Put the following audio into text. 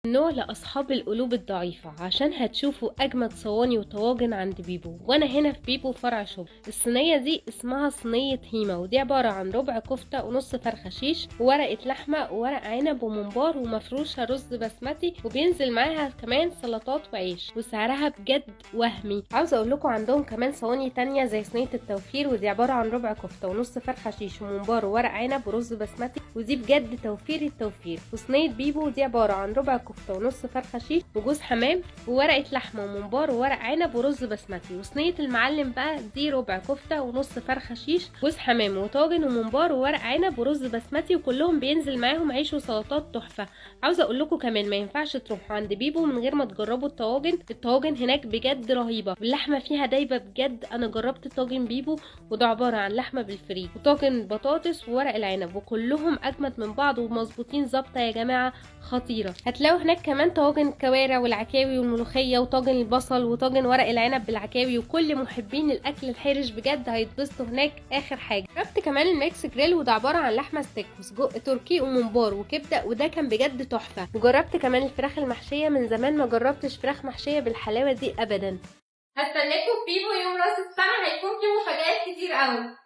نوع لأصحاب القلوب الضعيفة، عشان هتشوفوا أجمد صواني وطواجن عند بيبو. وأنا هنا في بيبو فرع شبرا. الصينية دي اسمها صينية هيمة، ودي عبارة عن ربع كفتة ونص فرخة شيش وورقة لحمة وورق عنب وممبار ومفروشة رز بسمتي، وبينزل معاها كمان سلطات وعيش، وسعرها بجد وهمي. عاوزة أقول لكم عندهم كمان صواني تانية زي صينية التوفير، ودي عبارة عن ربع كفتة ونص فرخة شيش وممبار وورق عنب ورز بسمتي، ودي بجد توفير التوفير. وصينية بيبو دي عبارة عن ربع كفتة ونص فرخة شيش وجوز حمام وورقة لحمة وممبار وورق عنب ورز بسمتي. وصينية المعلم بقى دي ربع كفتة ونص فرخة شيش جوز حمام وطاجن وممبار وورق عنب ورز بسمتي، وكلهم بينزل معاهم عيش وسلطات تحفة. عاوزة اقول لكم كمان ما ينفعش تروحوا عند بيبو من غير ما تجربوا الطواجن هناك بجد رهيبة، واللحمة فيها دايبة بجد. انا جربت طاجن بيبو وده عبارة عن لحمة بالفريك وطاجن بطاطس وورق العنب، وكلهم اجمد من بعض ومظبوطين ظابطة يا جماعة، خطيرة. هتلاقوا هناك كمان طواجن الكوارع والعكاوي والملوخية وطاجن البصل وطاجن ورق العنب بالعكاوي، وكل محبين الاكل الحرش بجد هيتبسطوا هناك اخر حاجة. جربت كمان الميكس جريل، وده عبارة عن لحمة ستيك وسجق تركي وممبار وكبدة، وده كان بجد تحفة. وجربت كمان الفراخ المحشية، من زمان ما جربتش فراخ محشية بالحلاوة دي ابدا. هستناكم في بيبو يوم راس السنة، هيكون في مفاجآت كتير قوي.